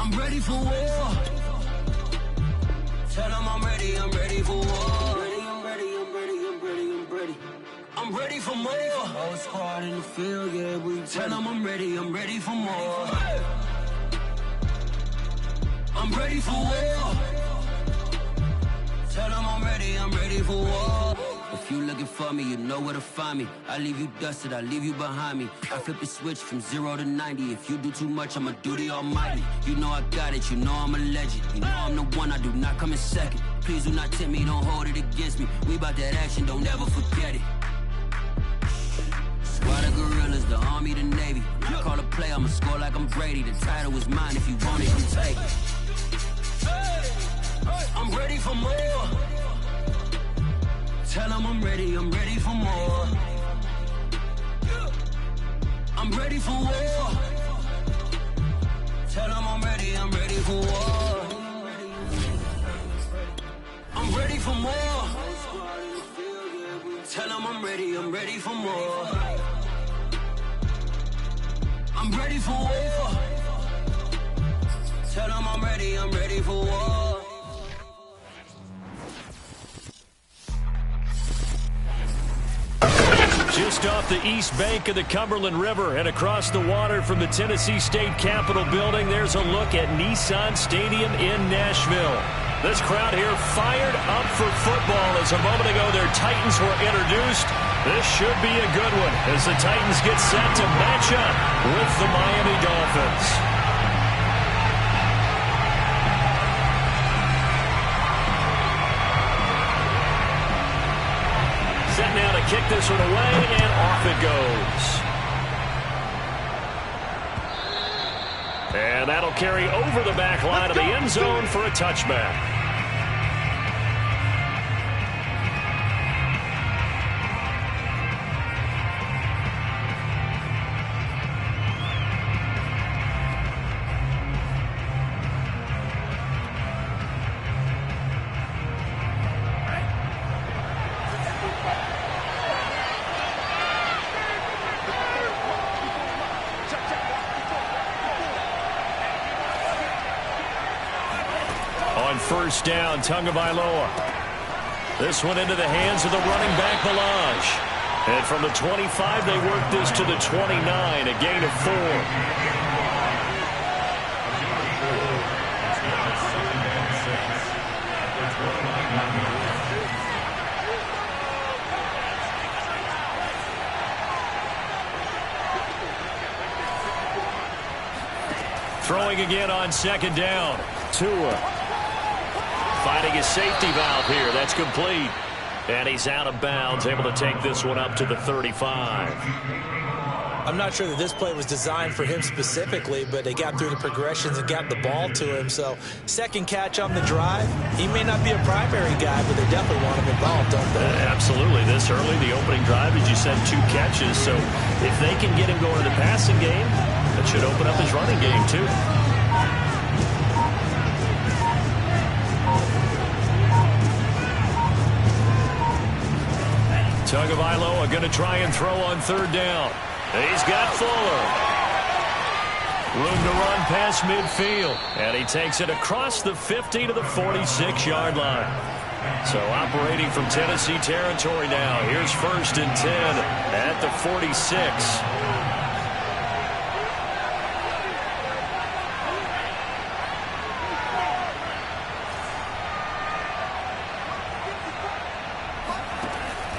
I'm ready for war. Tell them I'm ready for war. I'm ready for more. Whole squad in the field, yeah, we tell them I'm ready for more. I'm ready for war. Tell them I'm ready for war. If you looking for me, you know where to find me. I leave you dusted, I leave you behind me. I flip the switch from 0 to 90. If you do too much, I'ma do the almighty. You know I got it, you know I'm a legend. You know I'm the one, I do not come in second. Please do not tempt me, don't hold it against me. We bout that action, don't ever forget it. Squad of gorillas, the army, the navy. When I call a play, I'ma score like I'm Brady. The title is mine, if you want it, you take it. I'm ready for more. Tell them I'm ready for more. I'm ready for war. Tell them I'm ready for war. I'm ready for more. Tell them I'm ready for more. I'm ready for war. Tell them I'm ready for war. Just off the east bank of the Cumberland River and across the water from the Tennessee State Capitol building, there's a look at Nissan Stadium in Nashville. This crowd here fired up for football as a moment ago their Titans were introduced. This should be a good one as the Titans get set to match up with the Miami Dolphins. Set now to kick this one away, and off it goes. And that'll carry over the back line of the end zone for a touchback. First down, Tagovailoa. This one into the hands of the running back, Balaj. And from the 25, they work this to the 29, a gain of 4. Throwing again on second down. Tua. Finding his safety valve here. That's complete. And he's out of bounds, able to take this one up to the 35. I'm not sure that this play was designed for him specifically, but they got through the progressions and got the ball to him. So second catch on the drive. He may not be a primary guy, but they definitely want him involved, don't they? Absolutely. This early, the opening drive, as you said, 2 catches. So if they can get him going in the passing game, that should open up his running game too. Tagovailoa going to try and throw on third down. He's got Fuller. Room to run past midfield. And he takes it across the 50 to the 46-yard line. So operating from Tennessee territory now. Here's 1st and 10 at the 46.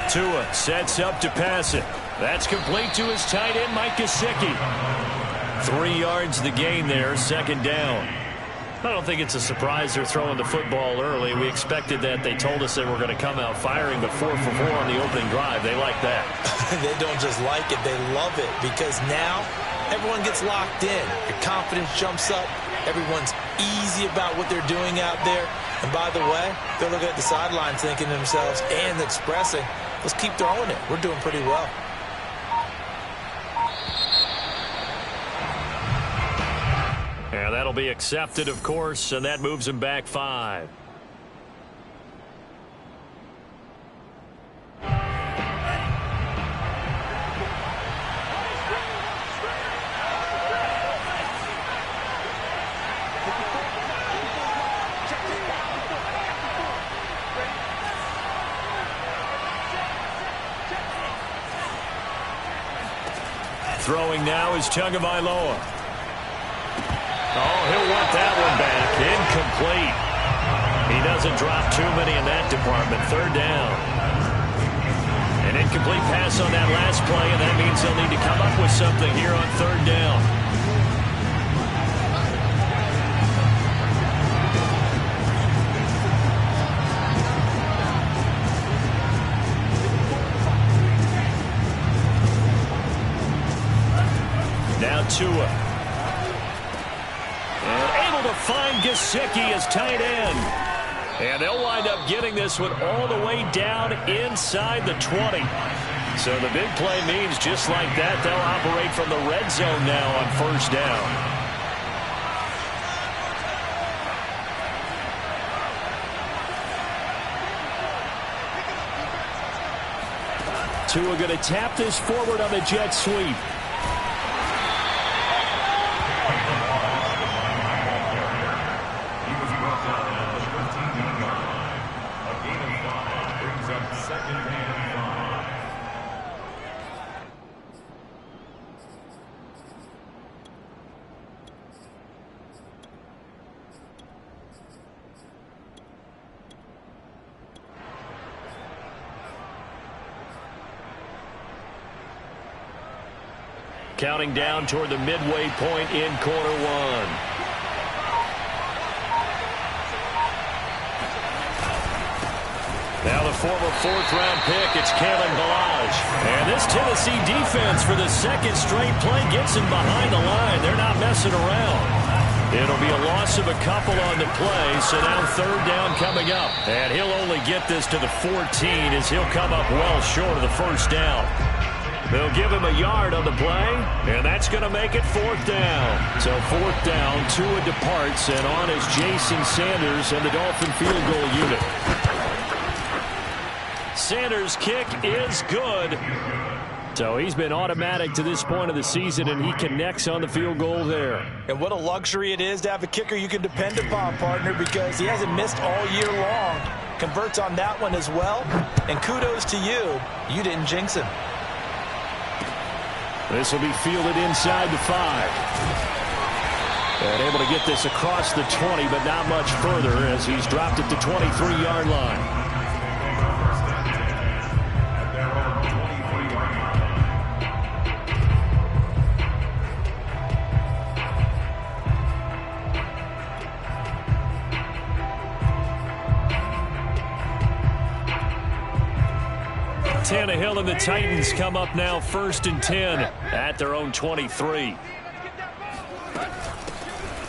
Tua sets up to pass it. That's complete to his tight end, Mike Gesicki. 3 yards the gain there, second down. I don't think it's a surprise they're throwing the football early. We expected that. They told us they were going to come out firing, but 4 for 4 on the opening drive. They like that. They don't just like it, they love it, because now everyone gets locked in. Your confidence jumps up. Everyone's easy about what they're doing out there. And by the way, they're looking at the sideline thinking to themselves and expressing, let's keep throwing it. We're doing pretty well. Yeah, that'll be accepted, of course, and that moves him back 5. Throwing now is Tagovailoa. Oh, he'll want that one back. Incomplete. He doesn't drop too many in that department. Third down. An incomplete pass on that last play, and that means they'll need to come up with something here on third down. Now Tua. And able to find Gesicki as tight end. And they'll wind up getting this one all the way down inside the 20. So the big play means just like that, they'll operate from the red zone now on first down. Tua going to tap this forward on the jet sweep. Counting down toward the midway point in quarter one. Now the former fourth-round pick, it's Kalen Ballage. And this Tennessee defense for the second straight play gets him behind the line. They're not messing around. It'll be a loss of a couple on the play, so now third down coming up. And he'll only get this to the 14 as he'll come up well short of the first down. They'll give him a yard on the play, and that's going to make it fourth down. So fourth down, Tua departs, and on is Jason Sanders and the Dolphin field goal unit. Sanders' kick is good. So he's been automatic to this point of the season, and he connects on the field goal there. And what a luxury it is to have a kicker you can depend upon, partner, because he hasn't missed all year long. Converts on that one as well, and kudos to you. You didn't jinx him. This will be fielded inside the 5. And able to get this across the 20, but not much further as he's dropped at the 23-yard line. Tannehill and the Titans come up now 1st and 10 at their own 23.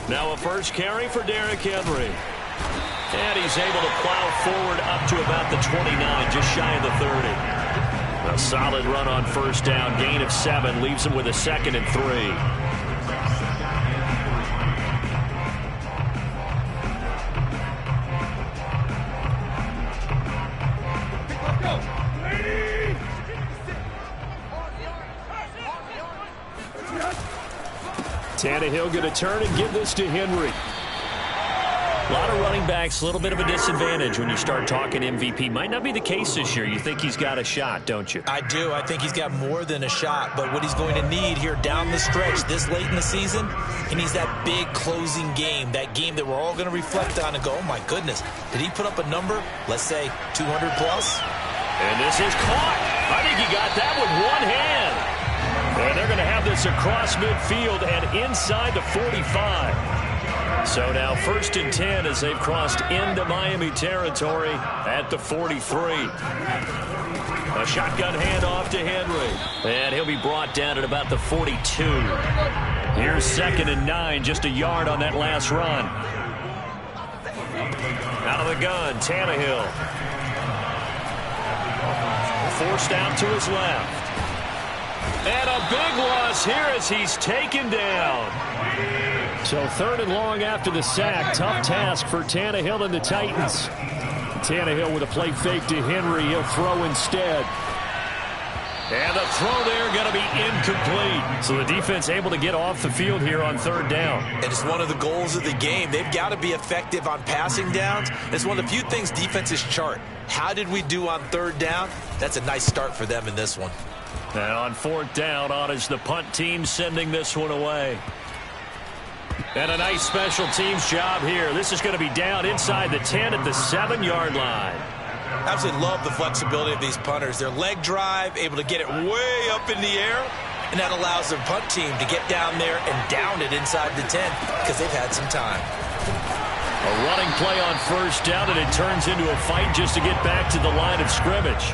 Now a first carry for Derrick Henry. And he's able to plow forward up to about the 29, just shy of the 30. A solid run on first down, gain of 7, leaves him with a 2nd and 3. Tannehill going to turn and give this to Henry. A lot of running backs, a little bit of a disadvantage when you start talking MVP. Might not be the case this year. You think he's got a shot, don't you? I do. I think he's got more than a shot. But what he's going to need here down the stretch this late in the season, he needs that big closing game, that game that we're all going to reflect on and go, oh, my goodness, did he put up a number, let's say 200 plus? And this is caught. I think he got that with one hand. And they're going to have this across midfield and inside the 45. So now 1st and 10 as they've crossed into Miami territory at the 43. A shotgun handoff to Henry. And he'll be brought down at about the 42. Here's 2nd and 9, just a yard on that last run. Out of the gun, Tannehill. Forced out to his left. And a big loss here as he's taken down. So 3rd and long after the sack. Tough task for Tannehill and the Titans. Tannehill with a play fake to Henry. He'll throw instead. And the throw there going to be incomplete. So the defense able to get off the field here on 3rd down. And it's one of the goals of the game. They've got to be effective on passing downs. It's one of the few things defenses chart. How did we do on 3rd down? That's a nice start for them in this one. And on 4th down, on is the punt team sending this one away. And a nice special teams job here. This is going to be down inside the 10 at the 7-yard line. Absolutely love the flexibility of these punters. Their leg drive, able to get it way up in the air, and that allows their punt team to get down there and down it inside the 10 because they've had some time. A running play on 1st down, and it turns into a fight just to get back to the line of scrimmage.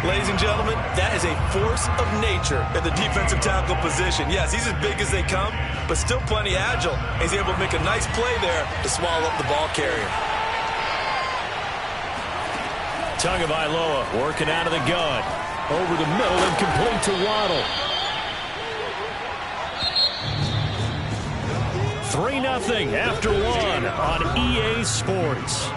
Ladies and gentlemen, that is a force of nature at the defensive tackle position. Yes, he's as big as they come, but still plenty agile. He's able to make a nice play there to swallow up the ball carrier. Tagovailoa working out of the gun. Over the middle and complete to Waddle. 3-0 after 1 on EA Sports.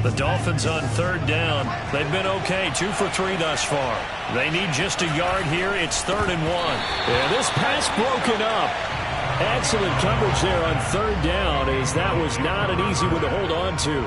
The Dolphins on 3rd down. They've been okay, 2 for 3 thus far. They need just a yard here. It's 3rd and 1. Yeah, this pass broken up. Excellent coverage there on 3rd down, as that was not an easy one to hold on to.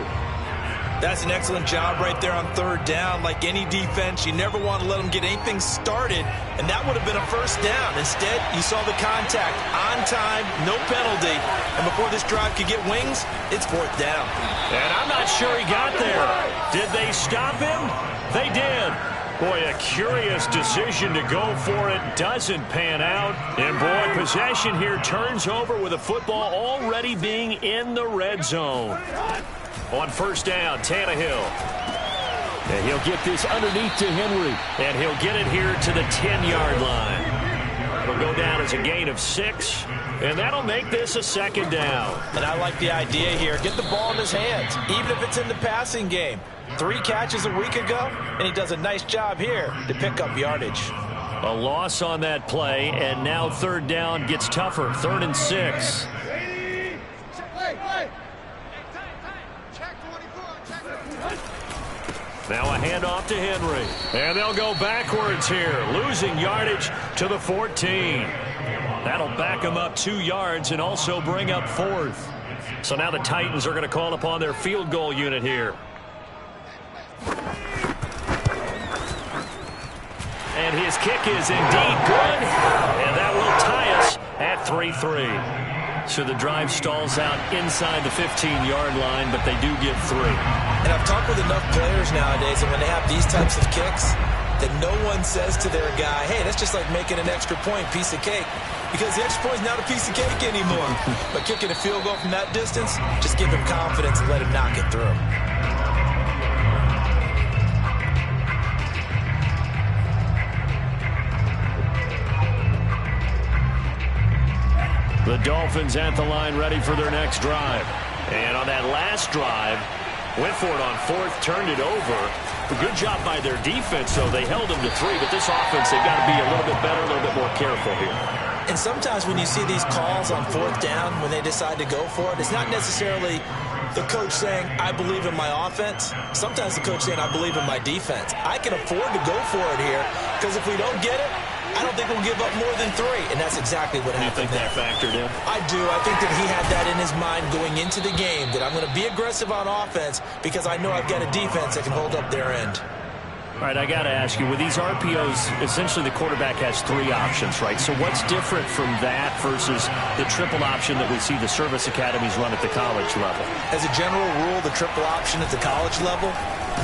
That's an excellent job right there on 3rd down. Like any defense, you never want to let them get anything started, and that would have been a 1st down. Instead, you saw the contact on time, no penalty, and before this drive could get wings, it's 4th down. And I'm not sure he got there. Did they stop him? They did. Boy, a curious decision to go for it. Doesn't pan out. And, boy, possession here turns over with a football already being in the red zone. On 1st down, Tannehill. And he'll get this underneath to Henry. And he'll get it here to the 10-yard line. It'll go down as a gain of 6. And that'll make this a 2nd down. And I like the idea here. Get the ball in his hands, even if it's in the passing game. 3 catches a week ago, and he does a nice job here to pick up yardage. A loss on that play, and now 3rd down gets tougher. 3rd and 6. Now a handoff to Henry. And they'll go backwards here, losing yardage to the 14. That'll back them up 2 yards and also bring up 4th. So now the Titans are going to call upon their field goal unit here. And his kick is indeed good. And that will tie us at 3-3. So the drive stalls out inside the 15-yard line, but they do get 3. And I've talked with enough players nowadays, and when they have these types of kicks, that no one says to their guy, hey, that's just like making an extra point, piece of cake. Because the extra point is not a piece of cake anymore. But kicking a field goal from that distance, just give him confidence and let him knock it through. The Dolphins at the line ready for their next drive. And on that last drive, went for it on 4th, turned it over. A good job by their defense, though. They held them to 3, but this offense, they've got to be a little bit better, a little bit more careful here. And sometimes when you see these calls on 4th down, when they decide to go for it, it's not necessarily the coach saying, I believe in my offense. Sometimes the coach saying, I believe in my defense. I can afford to go for it here, because if we don't get it, I don't think we'll give up more than 3, and that's exactly what happened. You think that factored in? I do. I think that he had that in his mind going into the game, that I'm going to be aggressive on offense because I know I've got a defense that can hold up their end. All right, I got to ask you, with these RPOs, essentially the quarterback has 3 options, right? So what's different from that versus the triple option that we see the service academies run at the college level? As a general rule, the triple option at the college level,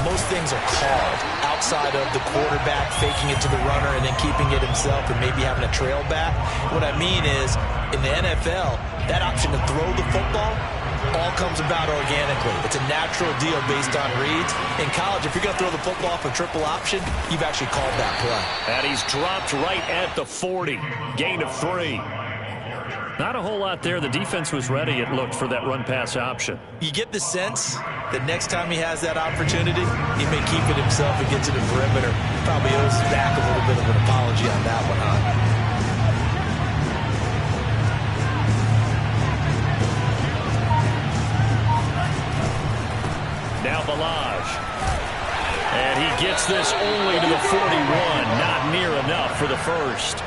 most things are called outside of the quarterback faking it to the runner and then keeping it himself and maybe having a trail back. What I mean is, in the NFL, that option to throw the football all comes about organically. It's a natural deal based on reads. In college, if you're going to throw the football for triple option, you've actually called that play. And he's dropped right at the 40. Gain of 3. Not a whole lot there. The defense was ready, it looked, for that run-pass option. You get the sense that next time he has that opportunity, he may keep it himself and get to the perimeter. Probably owes back a little bit of an apology on that one, huh? Now Balaj. And he gets this only to the 41. Not near enough for the first.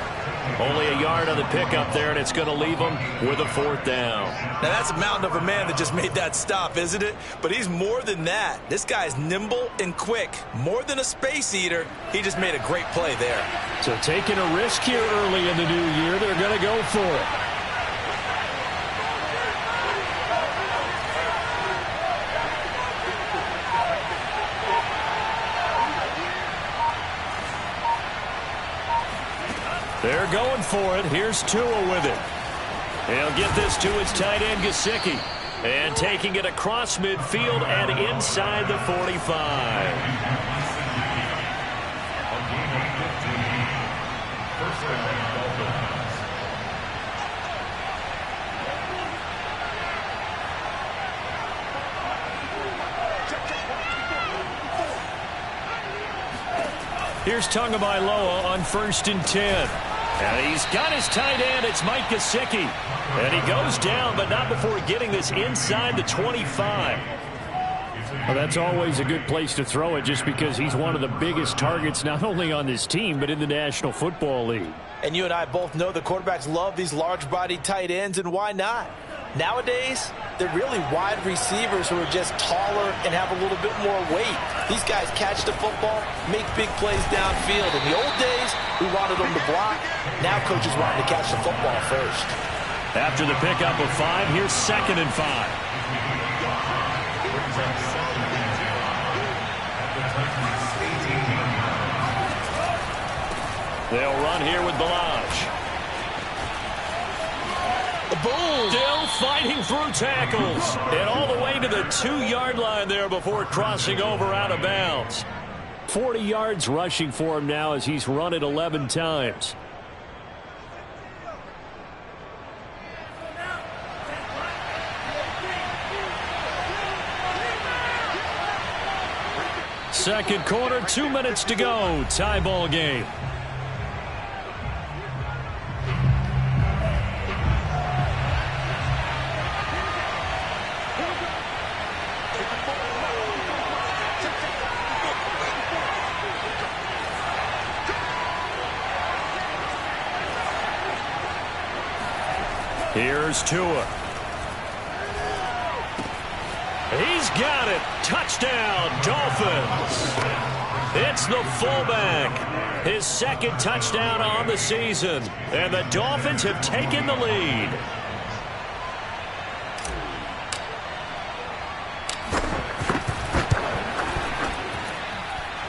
Only a yard on the pickup there, and it's going to leave them with a 4th down. Now, that's a mountain of a man that just made that stop, isn't it? But he's more than that. This guy's nimble and quick. More than a space eater, he just made a great play there. So taking a risk here early in the new year, they're going to go for it. They're going for it. Here's Tua with it. He'll get this to his tight end, Gesicki. And taking it across midfield and inside the 45. Here's Tagovailoa on 1st and 10. And he's got his tight end. It's Mike Gesicki. And he goes down, but not before getting this inside the 25. Well, that's always a good place to throw it just because he's one of the biggest targets not only on this team but in the National Football League. And you and I both know the quarterbacks love these large-bodied tight ends, and why not? Nowadays, they're really wide receivers who are just taller and have a little bit more weight. These guys catch the football, make big plays downfield. In the old days, we wanted them to block. Now coaches want them to catch the football first. After the pickup of 5, here's 2nd and 5. They'll run here with Balaj. The Bulls still fighting through tackles. And all the way to the 2-yard line there before crossing over out of bounds. 40 yards rushing for him now as he's run it 11 times. Second quarter, 2 minutes to go. Tie ball game. Here's Tua. He's got it. Touchdown, Dolphins. It's the fullback. His 2nd touchdown on the season. And the Dolphins have taken the lead.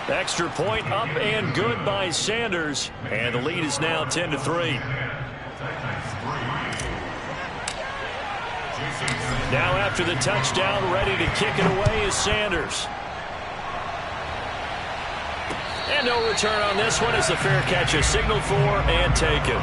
Extra point up and good by Sanders. And the lead is now 10-3. Now after the touchdown, ready to kick it away is Sanders. And no return on this one as the fair catch is signaled for and taken.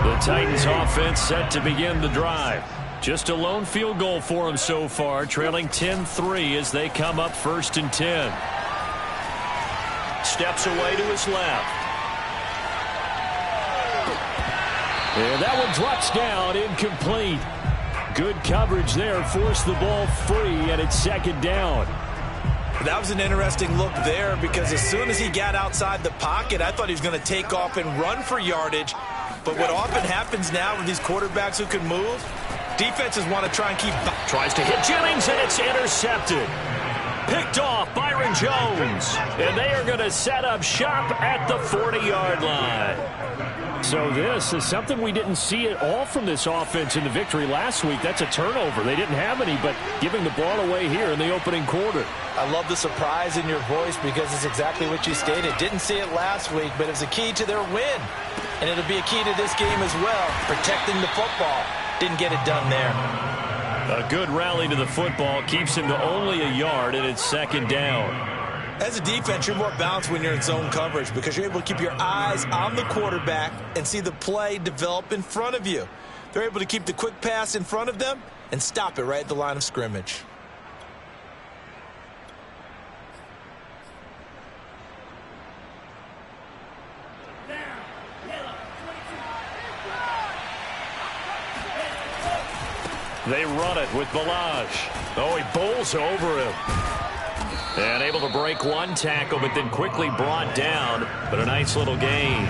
The Titans offense set to begin the drive. Just a lone field goal for them so far, trailing 10-3 as they come up 1st and 10. Steps away to his left. And that one drops down, incomplete. Good coverage there, forced the ball free, and it's 2nd down. That was an interesting look there because as soon as he got outside the pocket, I thought he was going to take off and run for yardage. But what often happens now with these quarterbacks who can move, defenses want to try and keep... Tries to hit Jennings, and it's intercepted. Picked off Byron Jones. And they are going to set up shop at the 40-yard line. So this is something we didn't see at all from this offense in the victory last week. That's a turnover. They didn't have any, but giving the ball away here in the opening quarter. I love the surprise in your voice because it's exactly what you stated. Didn't see it last week, but it's a key to their win. And it'll be a key to this game as well, protecting the football. Didn't get it done there. A good rally to the football keeps him to only a yard, and it's 2nd down. As a defense, you're more balanced when you're in zone coverage because you're able to keep your eyes on the quarterback and see the play develop in front of you. They're able to keep the quick pass in front of them and stop it right at the line of scrimmage. They run it with Balaj. Oh, he bowls over him. And able to break one tackle, but then quickly brought down. But a nice little gain.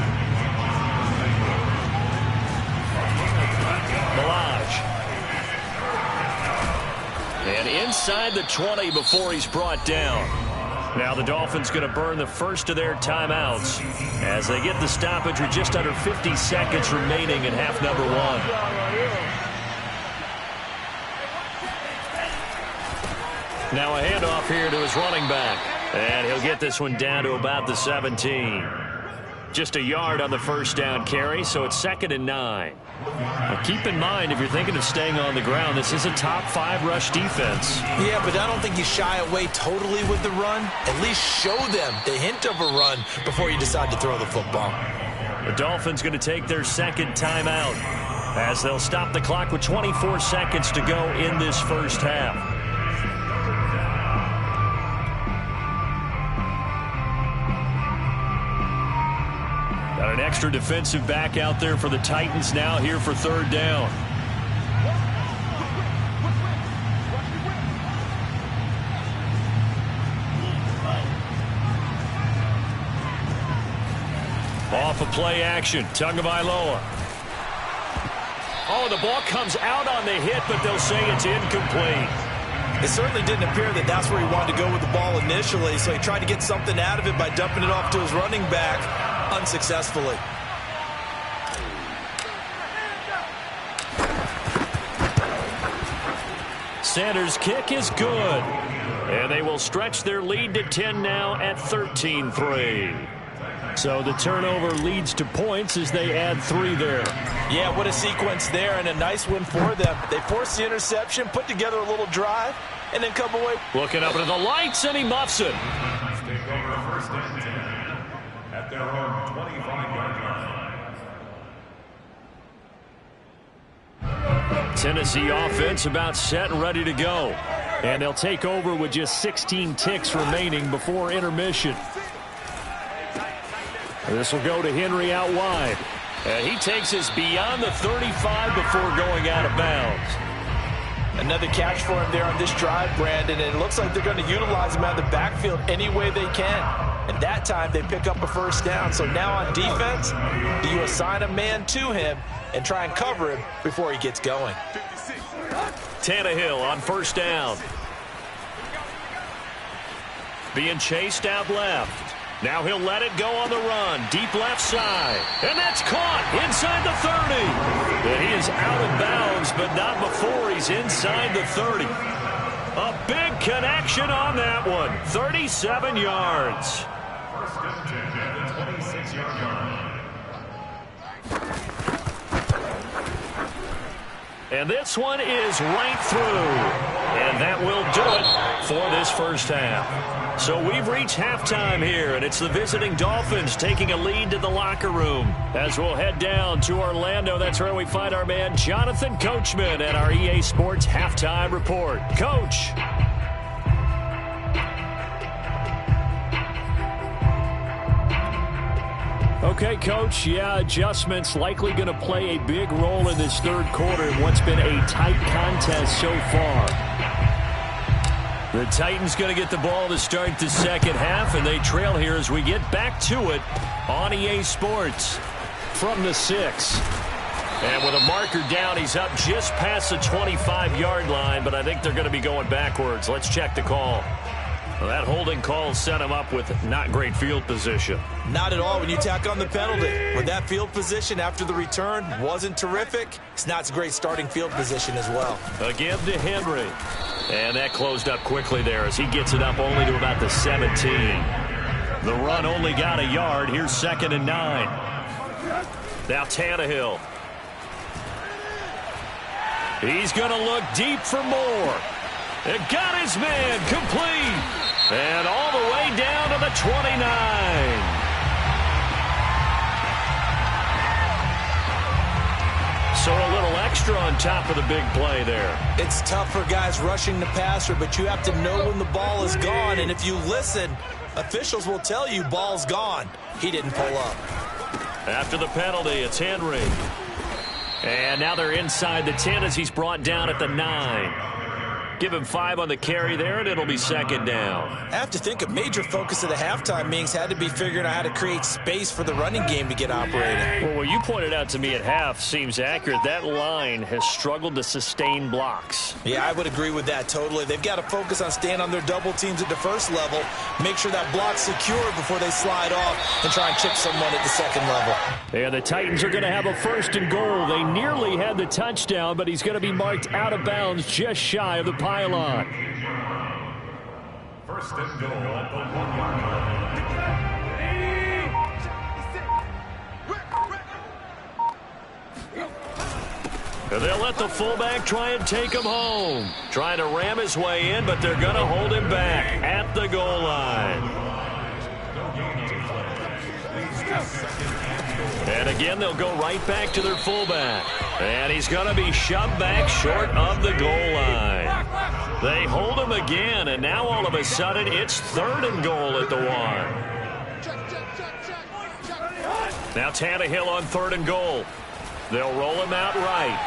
Milage. And inside the 20 before he's brought down. Now the Dolphins going to burn the first of their timeouts as they get the stoppage with just under 50 seconds remaining in half number one. Now a handoff here to his running back. And he'll get this one down to about the 17. Just a yard on the first down carry, so it's 2nd and 9. Now keep in mind, if you're thinking of staying on the ground, this is a top 5 rush defense. Yeah, but I don't think you shy away totally with the run. At least show them the hint of a run before you decide to throw the football. The Dolphins going to take their second timeout as they'll stop the clock with 24 seconds to go in this first half. Got an extra defensive back out there for the Titans now here for 3rd down. Off of play action, Tagovailoa. Oh, the ball comes out on the hit, but they'll say it's incomplete. It certainly didn't appear that that's where he wanted to go with the ball initially, so he tried to get something out of it by dumping it off to his running back unsuccessfully. Sanders' kick is good. And they will stretch their lead to 10 now at 13-3. So the turnover leads to points as they add 3 there. Yeah, what a sequence there, and a nice win for them. They forced the interception, put together a little drive, and then come away. Looking up into the lights, and he muffs it. Take over 1st and 10 at their own 25-yard line. Tennessee offense about set and ready to go. And they'll take over with just 16 ticks remaining before intermission. This will go to Henry out wide. And he takes us beyond the 35 before going out of bounds. Another catch for him there on this drive, Brandon, and it looks like they're going to utilize him out of the backfield any way they can. And that time they pick up a 1st down. So now on defense, do you assign a man to him and try and cover him before he gets going? Tannehill on 1st down. Being chased out left. Now he'll let it go on the run. Deep left side. And that's caught inside the 30. And he is out of bounds, but not before he's inside the 30. A big connection on that one. 37 yards. 1st and 10 at the 26-yard line. And this one is right through. And that will do it for this first half. So we've reached halftime here, and it's the visiting Dolphins taking a lead to the locker room. As we'll head down to Orlando, that's where we find our man Jonathan Coachman at our EA Sports Halftime Report. Coach. Okay, Coach, yeah, adjustments likely going to play a big role in this 3rd quarter in what's been a tight contest so far. The Titans going to get the ball to start the 2nd half, and they trail here as we get back to it on EA Sports from the 6. And with a marker down, he's up just past the 25-yard line, but I think they're going to be going backwards. Let's check the call. Well, that holding call set him up with not great field position. Not at all when you tack on the penalty. When that field position after the return wasn't terrific, it's not a great starting field position as well. Again to Henry. And that closed up quickly there as he gets it up only to about the 17. The run only got a yard. Here's 2nd and 9. Now Tannehill. He's going to look deep for more. It got his man complete. And all the way down to the 29. So a little extra on top of the big play there. It's tough for guys rushing the passer, but you have to know when the ball is gone. And if you listen, officials will tell you ball's gone. He didn't pull up. After the penalty, it's Henry. And now they're inside the 10 as he's brought down at the 9. Give him 5 on the carry there, and it'll be second down. I have to think a major focus of the halftime meetings had to be figuring out how to create space for the running game to get operating. Well, what you pointed out to me at half seems accurate. That line has struggled to sustain blocks. Yeah, I would agree with that totally. They've got to focus on staying on their double teams at the first level, make sure that block's secure before they slide off and try and chip someone at the second level. And the Titans are going to have a 1st and goal. They nearly had the touchdown, but he's going to be marked out of bounds just shy of the pylon. 1st and goal at the 1-yard line. They'll let the fullback try and take him home. Trying to ram his way in, but they're going to hold him back at the goal line. And again, they'll go right back to their fullback. And he's going to be shoved back short of the goal line. They hold him again, and now all of a sudden it's 3rd and goal at the 1. Now Tannehill on 3rd and goal. They'll roll him out right.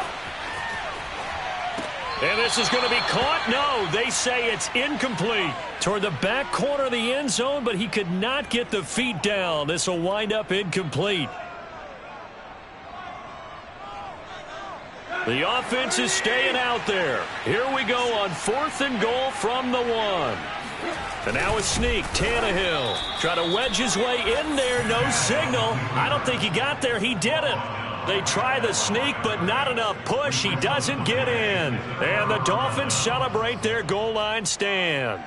And this is going to be caught. No, they say it's incomplete. Toward the back corner of the end zone, but he could not get the feet down. This will wind up incomplete. The offense is staying out there. Here we go on 4th and goal from the 1. And now a sneak. Tannehill try to wedge his way in there. No signal. I don't think he got there. He didn't. They try the sneak, but not enough push. He doesn't get in. And the Dolphins celebrate their goal line stand.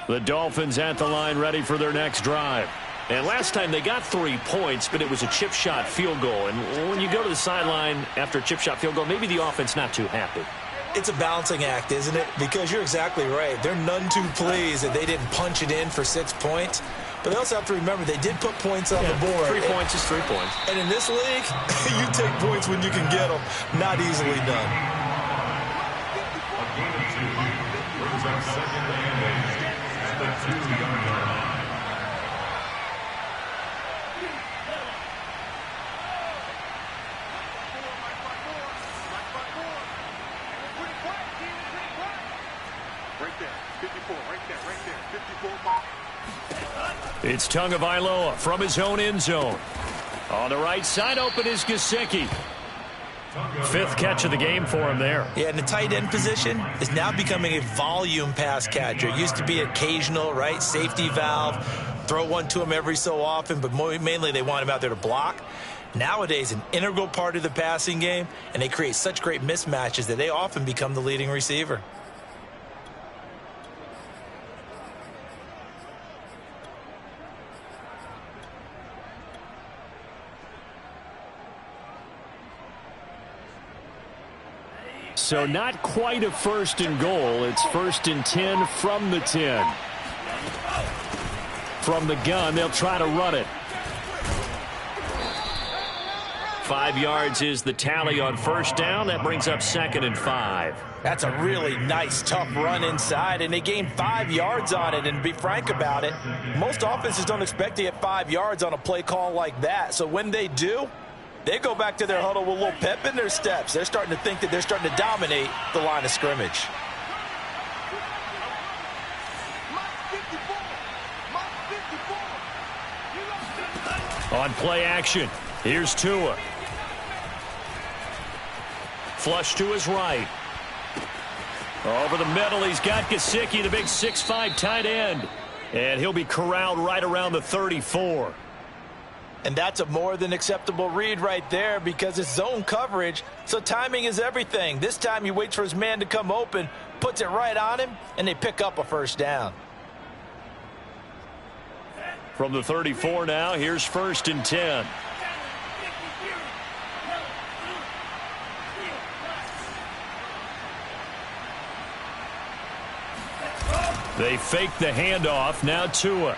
The Dolphins at the line ready for their next drive. And last time they got 3 points, but it was a chip shot field goal. And when you go to the sideline after a chip shot field goal, maybe the offense not too happy. It's a balancing act, isn't it? Because you're exactly right. They're none too pleased that they didn't punch it in for 6 points. But they also have to remember they did put points on the board. 3 points is 3 points. And in this league, you take points when you can get them. Not easily done. A gain of 2 brings up 2nd and 8 at the 2-yard line. It's Tagovailoa from his own end zone. On the right side, open is Gesicki. 5th catch of the game for him there. Yeah, and the tight end position is now becoming a volume pass catcher. It used to be occasional, right? Safety valve. Throw one to him every so often, but mainly they want him out there to block. Nowadays, an integral part of the passing game, and they create such great mismatches that they often become the leading receiver. So not quite a 1st and goal. It's 1st and 10 from the 10. From the gun, they'll try to run it. 5 yards is the tally on 1st down. That brings up 2nd and 5. That's a really nice, tough run inside, and they gained 5 yards on it. And to be frank about it, most offenses don't expect to get 5 yards on a play call like that. So when they do, they go back to their huddle with a little pep in their steps. They're starting to think that they're starting to dominate the line of scrimmage. On play action, here's Tua. Flush to his right. Over the middle, he's got Gesicki, the big 6'5" tight end. And he'll be corralled right around the 34. And that's a more than acceptable read right there because it's zone coverage, so timing is everything. This time he waits for his man to come open, puts it right on him, and they pick up a 1st down. From the 34 now, here's 1st and 10. They fake the handoff. Now Tua.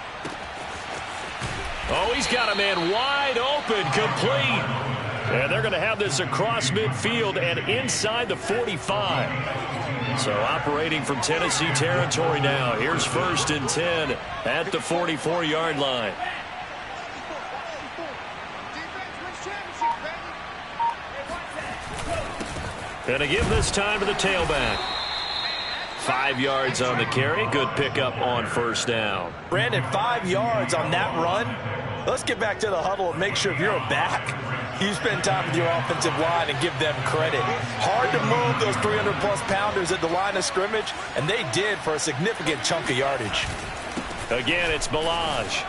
Oh, he's got a man wide open, complete. And they're going to have this across midfield and inside the 45. So operating from Tennessee territory now. Here's 1st and 10 at the 44-yard line. And a give this time to the tailback. 5 yards on the carry. Good pickup on 1st down. Brandon, 5 yards on that run. Let's get back to the huddle and make sure if you're a back, you spend time with your offensive line and give them credit. Hard to move those 300-plus pounders at the line of scrimmage, and they did for a significant chunk of yardage. Again, it's Balaj.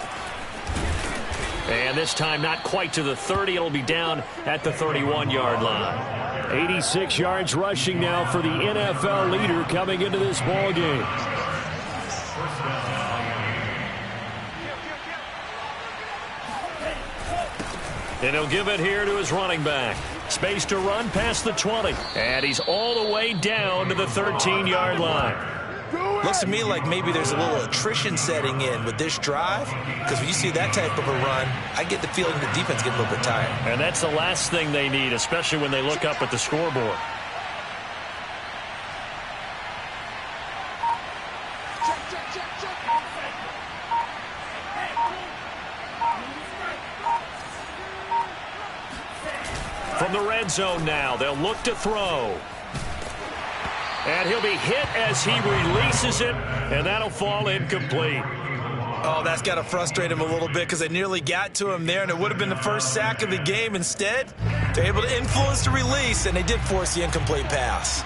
And this time not quite to the 30. It'll be down at the 31-yard line. 86 yards rushing now for the NFL leader coming into this ball game. And he'll give it here to his running back. Space to run past the 20. And he's all the way down to the 13-yard line. Looks to me like maybe there's a little attrition setting in with this drive, because when you see that type of a run, I get the feeling the defense gets a little bit tired. And that's the last thing they need, especially when they look up at the scoreboard. From the red zone now, they'll look to throw. And he'll be hit as he releases it, and that'll fall incomplete. Oh, that's got to frustrate him a little bit because they nearly got to him there, and it would have been the first sack of the game. Instead, they're able to influence the release, and they did force the incomplete pass.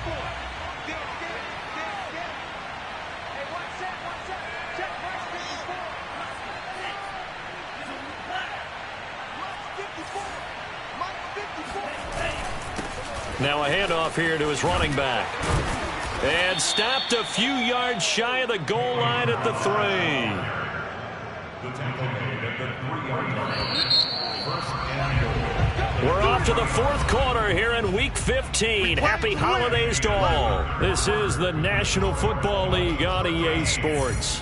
Now a handoff here to his running back. And stopped a few yards shy of the goal line at the 3. We're off to the 4th quarter here in Week 15. Happy holidays to all. This is the National Football League on EA Sports.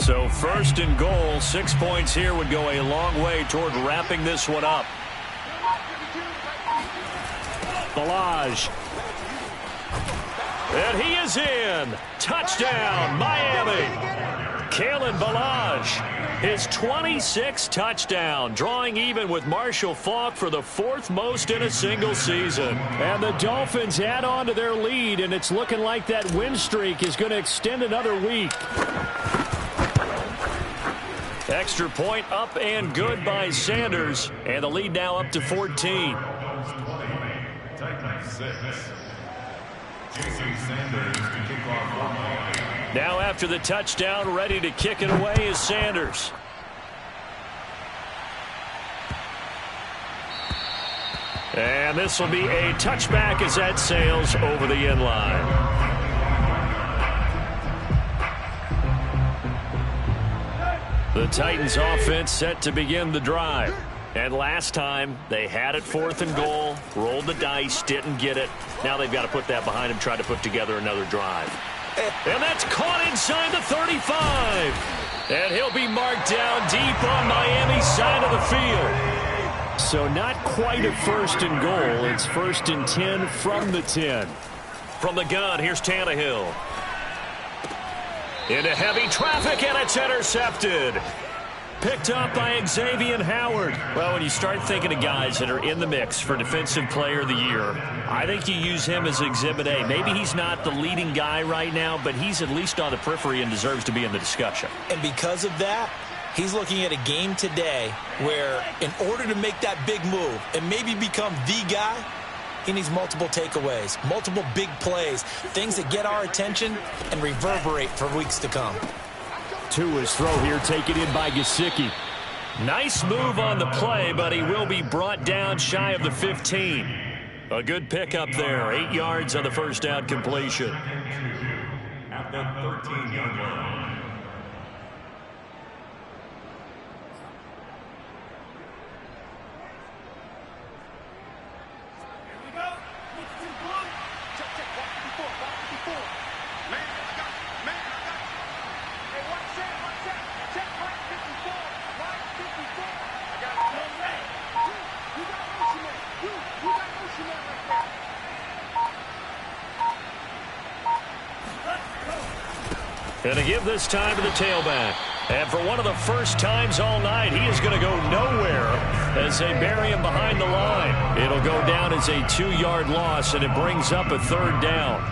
So 1st and goal, 6 points here would go a long way toward wrapping this one up. Balaj. And he is in. Touchdown, Miami. Kalen Balaj, his 26th touchdown, drawing even with Marshall Faulk for the 4th most in a single season. And the Dolphins add on to their lead, and it's looking like that win streak is going to extend another week. Extra point up and good by Sanders, and the lead now up to 14. Now after the touchdown, ready to kick it away is Sanders. And this will be a touchback as that sails over the end line. The Titans offense set to begin the drive. And last time, they had it 4th and goal, rolled the dice, didn't get it. Now they've got to put that behind them, try to put together another drive. And that's caught inside the 35. And he'll be marked down deep on Miami's side of the field. So not quite a 1st and goal. It's 1st and 10 from the 10. From the gun, here's Tannehill. Into heavy traffic, and it's intercepted. Picked up by Xavier Howard. Well, when you start thinking of guys that are in the mix for Defensive Player of the Year, I think you use him as Exhibit A. Maybe he's not the leading guy right now, but he's at least on the periphery and deserves to be in the discussion. And because of that, he's looking at a game today where in order to make that big move and maybe become the guy, he needs multiple takeaways, multiple big plays, things that get our attention and reverberate for weeks to come. To his throw here, taken in by Gesicki. Nice move on the play, but he will be brought down shy of the 15. A good pickup there, 8 yards on the 1st down completion. the 13-yard line. And to give this time to the tailback. And for one of the first times all night, he is going to go nowhere as they bury him behind the line. It'll go down as a 2-yard loss, and it brings up a third down.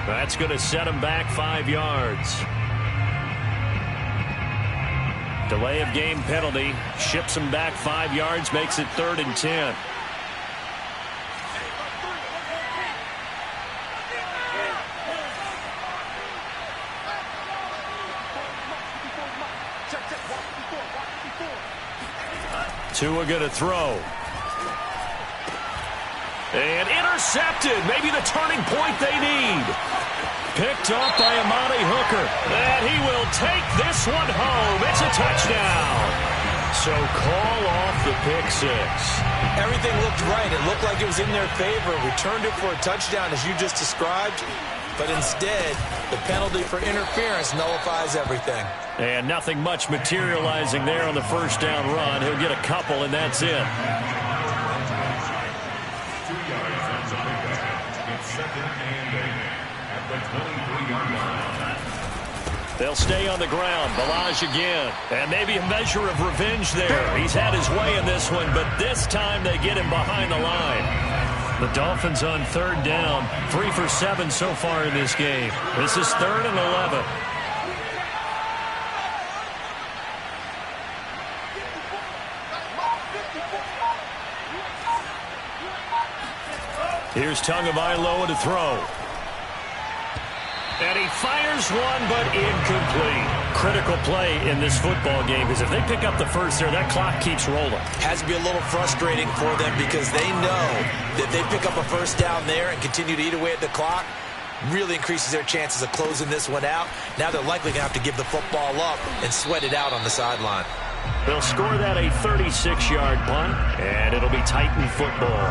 That's going to set him back 5 yards. Delay of game penalty. Ships him back 5 yards. Makes it 3rd and 10. Tua going to throw. And intercepted. Maybe the turning point they need. Picked up by Amani Hooker. And he will take this one home. It's a touchdown. So call off the pick six. Everything looked right. It looked like it was in their favor. Returned it for a touchdown as you just described. But instead, the penalty for interference nullifies everything. And nothing much materializing there on the first down run. He'll get a couple, and that's it. 2 yards on the pickup. It's 2nd and 8 at the 23-yard line. They'll stay on the ground. Balaj again. And maybe a measure of revenge there. He's had his way in this one, but this time they get him behind the line. The Dolphins on 3rd down. 3 for 7 so far in this game. This is 3rd and 11. Here's Tagovailoa to throw. And he fires one, but incomplete. Critical play in this football game, because if they pick up the first there, that clock keeps rolling. Has to be a little frustrating for them because they know that they pick up a first down there and continue to eat away at the clock, really increases their chances of closing this one out. Now they're likely going to have to give the football up and sweat it out on the sideline. They'll score that a 36-yard punt, and it'll be Titan football.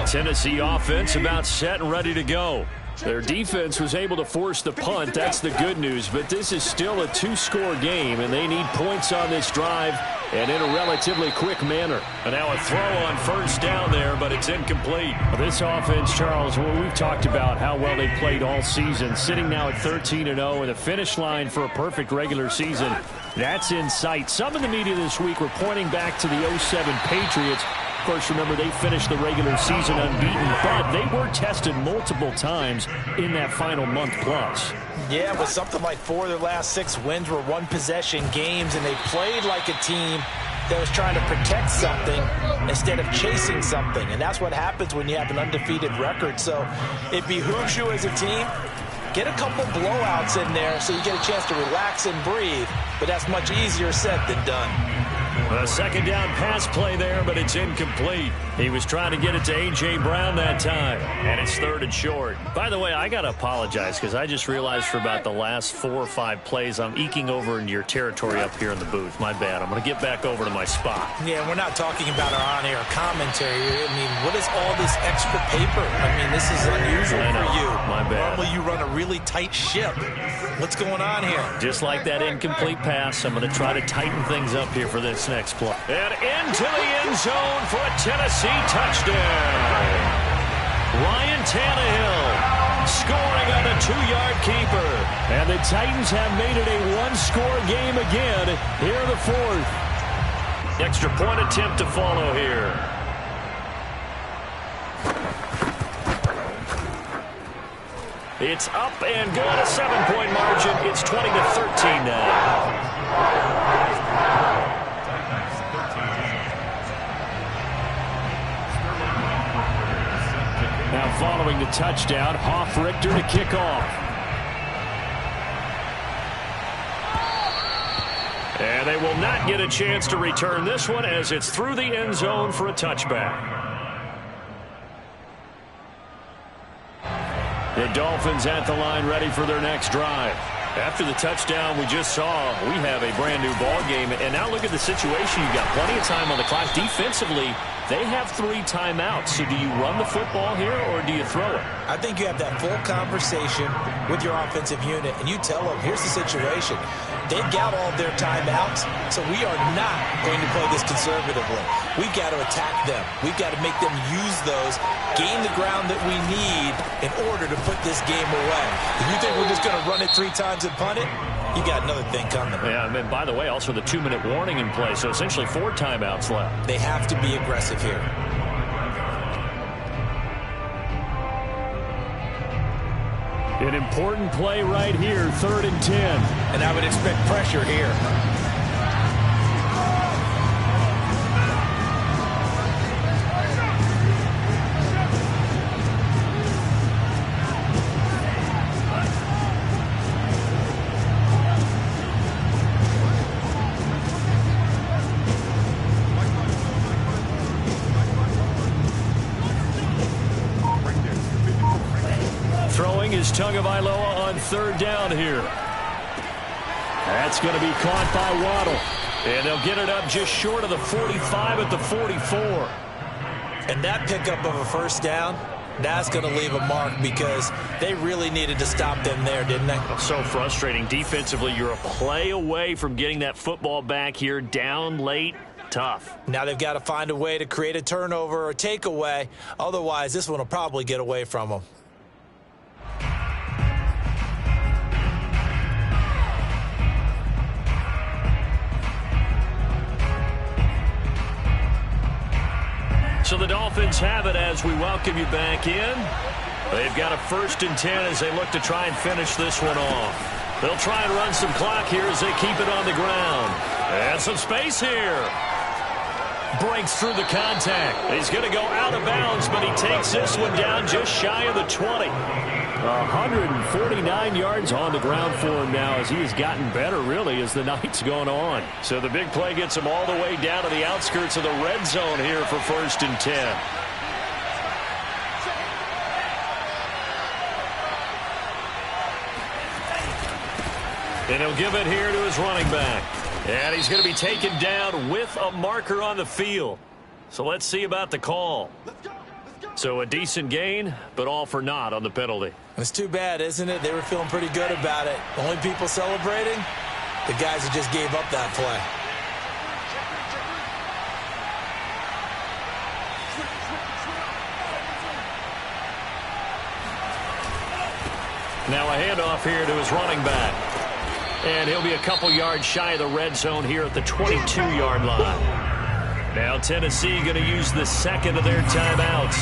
Tennessee offense about set and ready to go. Their defense was able to force the punt. That's the good news. But this is still a 2-score game, and they need points on this drive and in a relatively quick manner. And now a throw on first down there, but it's incomplete. This offense, Charles, well, we've talked about how well they played all season, sitting now at 13-0 and the finish line for a perfect regular season. That's in sight. Some in the media this week were pointing back to the 07 Patriots. Of course, remember, they finished the regular season unbeaten, but they were tested multiple times in that final month plus. Yeah, but something like 4 of their last 6 wins were one-possession games, and they played like a team that was trying to protect something instead of chasing something. And that's what happens when you have an undefeated record. So it behooves you as a team, get a couple blowouts in there so you get a chance to relax and breathe. But that's much easier said than done. A second down pass play there, but it's incomplete. He was trying to get it to A.J. Brown that time, and it's 3rd and short. By the way, I got to apologize because I just realized for about the last 4 or 5 plays, I'm eking over into your territory up here in the booth. My bad. I'm going to get back over to my spot. Yeah, we're not talking about our on-air commentary. I mean, what is all this extra paper? I mean, this is unusual for you. My bad. Normally you run a really tight ship. What's going on here? Just like that incomplete pass, I'm going to try to tighten things up here for this next play. And into the end zone for a Tennessee touchdown. Ryan Tannehill scoring on a 2-yard keeper. And the Titans have made it a 1-score game again here in the 4th. Extra point attempt to follow here. It's up and good, a 7-point margin. It's 20-13 now. Now following the touchdown, Hoff-Richter to kick off. And they will not get a chance to return this one as it's through the end zone for a touchback. The Dolphins at the line ready for their next drive. After the touchdown we just saw, we have a brand new ball game. And now look at the situation. You've got plenty of time on the clock. Defensively, they have 3 timeouts. So do you run the football here or do you throw it? I think you have that full conversation with your offensive unit, and you tell them, here's the situation. They've got all their timeouts, so we are not going to play this conservatively. We've got to attack them. We've got to make them use those, gain the ground that we need in order to put this game away. If you think we're just going to run it 3 times and punt it, you got another thing coming. Yeah, and by the way, also the 2-minute warning in play, so essentially 4 timeouts left. They have to be aggressive here. An important play right here, 3rd and 10. And I would expect pressure here. Tagovailoa on 3rd down here. That's going to be caught by Waddle. And they'll get it up just short of the 45 at the 44. And that pickup of a 1st down, that's going to leave a mark because they really needed to stop them there, didn't they? So frustrating. Defensively, you're a play away from getting that football back here down late. Tough. Now they've got to find a way to create a turnover or takeaway. Otherwise, this one will probably get away from them. So the Dolphins have it as we welcome you back in. They've got a 1st and 10 as they look to try and finish this one off. They'll try and run some clock here as they keep it on the ground. And some space here. Breaks through the contact. He's going to go out of bounds, but he takes this one down just shy of the 20. 149 yards on the ground for him now as he has gotten better, really, as the night's gone on. So the big play gets him all the way down to the outskirts of the red zone here for 1st and 10. And he'll give it here to his running back. And he's going to be taken down with a marker on the field. So let's see about the call. So a decent gain, but all for naught on the penalty. It's too bad, isn't it? They were feeling pretty good about it. Only people celebrating, the guys who just gave up that play. Now a handoff here to his running back. And he'll be a couple yards shy of the red zone here at the 22-yard line. Now Tennessee going to use the 2nd of their timeouts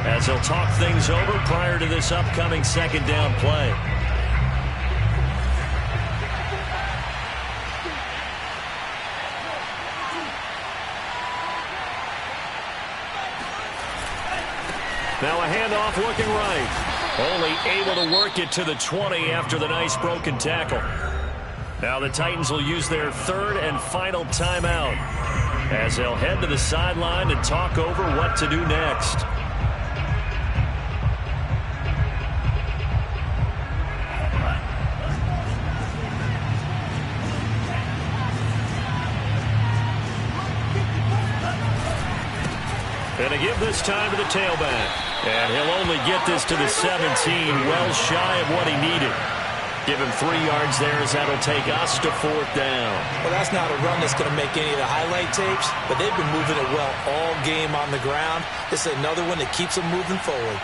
as they'll talk things over prior to this upcoming 2nd down play. Now a handoff looking right. Only able to work it to the 20 after the nice broken tackle. Now the Titans will use their 3rd and final timeout as they'll head to the sideline and talk over what to do next. And to give this time to the tailback. And he'll only get this to the 17, well shy of what he needed. Give him 3 yards there as that'll take us to 4th down. Well, that's not a run that's going to make any of the highlight tapes, but they've been moving it well all game on the ground. This is another one that keeps them moving forward.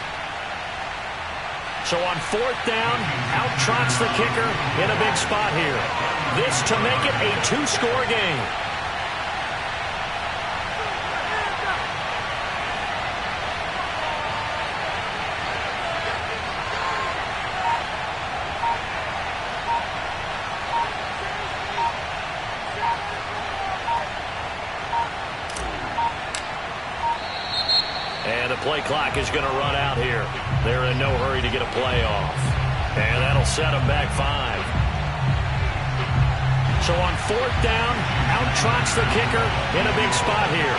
So on 4th down, out trots the kicker in a big spot here. This to make it a 2-score game. the play clock is going to run out here. They're in no hurry to get a play off. And that'll set them back 5. So on 4th down, out trots the kicker in a big spot here.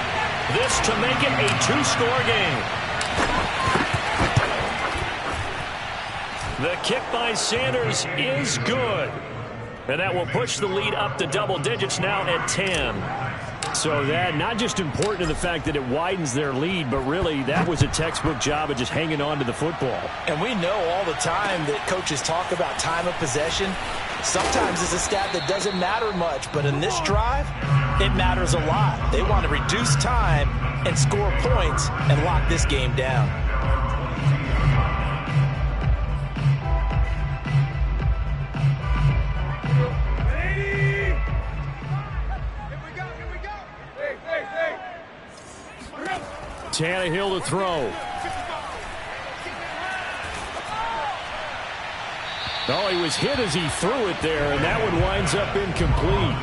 This to make it a 2-score game. The kick by Sanders is good. And that will push the lead up to double digits now at 10. So that not just important in the fact that it widens their lead, but really that was a textbook job of just hanging on to the football. And we know all the time that coaches talk about time of possession. Sometimes it's a stat that doesn't matter much, but in this drive, it matters a lot. They want to reduce time and score points and lock this game down. Tannehill to throw. Oh, he was hit as he threw it there, and that one winds up incomplete.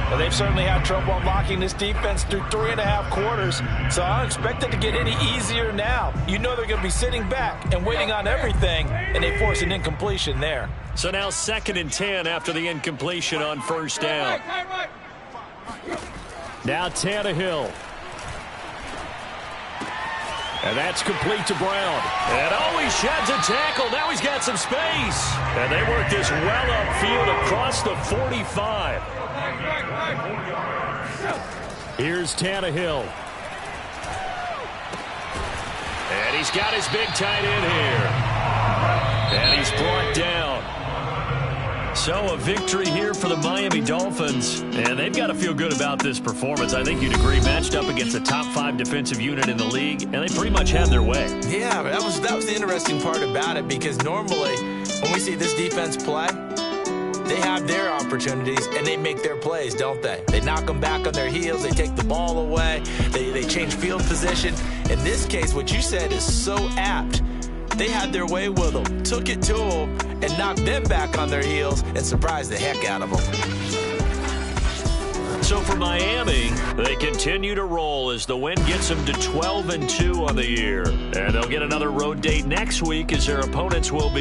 Well, they've certainly had trouble unlocking this defense through 3.5 quarters, so I don't expect it to get any easier now. You know they're going to be sitting back and waiting on everything, and they force an incompletion there. So now 2nd and 10 after the incompletion on 1st down. Now Tannehill. And that's complete to Brown. And oh, he sheds a tackle. Now he's got some space. And they work this well upfield across the 45. Here's Tannehill. And he's got his big tight end here. And he's brought down. So a victory here for the Miami Dolphins. And they've got to feel good about this performance. I think you'd agree, matched up against a top 5 defensive unit in the league, and they pretty much had their way. Yeah, that was the interesting part about it, because normally when we see this defense play, they have their opportunities and they make their plays, don't they? They knock them back on their heels. They take the ball away. They change field position. In this case, what you said is so apt. They had their way with them, took it to them, and knocked them back on their heels and surprised the heck out of them. So for Miami, they continue to roll as the win gets them to 12-2 on the year. And they'll get another road date next week as their opponents will be